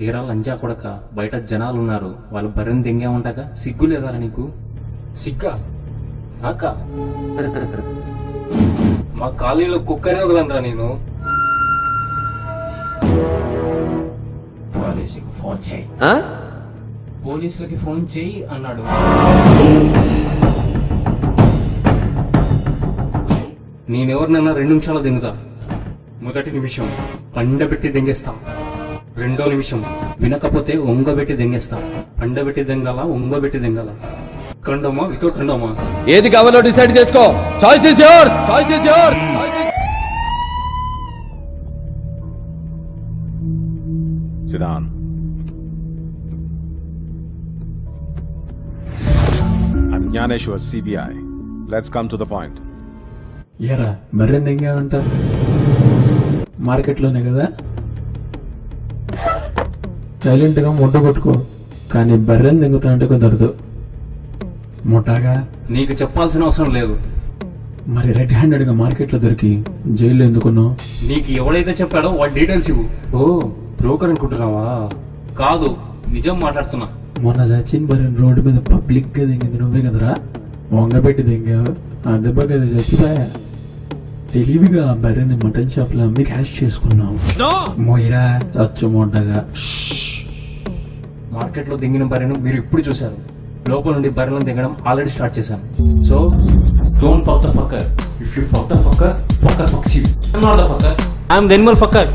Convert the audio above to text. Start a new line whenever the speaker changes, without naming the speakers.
ఏరా లంజా కొడక, బయట జనాలు ఉన్నారు, వాళ్ళు బర్రెని దెంగే ఉంటాగా, సిగ్గు లేదా నీకు? సిగ్గా నాక? మా కాలనీలో కుక్కనే వదలనరా నేను. పోలీసులకి ఫోన్ చేయి అన్నాడు. నేనెవరినైనా 2 నిమిషాలు దెంగుతా. మొదటి నిమిషం పండబెట్టి దెంగేస్తా, రెండో నిమిషం వినకపోతే ఒంగబెట్టి దెంగేస్తా. పండబెట్టి దెంగాల, ఒంగబెట్టి దెంగాల, కండమా వితౌట్ కండమా,
ఏది కావాలో డిసైడ్ చేసుకో. Choice is yours, choice is yours.
Sit down. I'm Gnaneshwar, CBI. Let's come to the point.
ఏరా బర్రెని దెంగావంట? మార్కెట్లోనే కదా. సైలెంట్ గా ముట్ట కొట్టుకో, కానీ బర్రెని దెంగుతా అంటే కుదరదు. ముఠాగా
నీకు చెప్పాల్సిన అవసరం లేదు.
మరి రెడ్ హ్యాండెడ్ గా మార్కెట్ లో దొరికి జైల్లో ఎందుకున్నావు?
నీకు ఎవడైతే చెప్పాడో వాడి డీటెయిల్స్ ఇవ్వు. ఓ బ్రోకర్ అనుకుంటున్నావా? కాదు, నిజం మాట్లాడుతున్నా.
మొన్న సచిన్ బర్రెని రోడ్డు మీద పబ్లిక్ గా దెంగింది నువ్వే కదరా? వంగబెట్టి దెంగావు, ఆ దెబ్బ కదా చచ్చిపోయా. తెలివిగా ఆ బర్రెని మటన్ షాప్ లో అమ్మి క్యాష్ చేసుకున్నావు. మోయిరా చచ్చు మొట్టగా.
మార్కెట్ లో దింగిన బర్రెను మీరు ఇప్పుడు చూశారు. లోపల నుండి బర్రెలను దిగడం ఆల్రెడీ స్టార్ట్ చేశాను. So don't fuck the fucker. If you fuck the fucker, fucker fucks you. I am not the fucker, I am the Animal fucker.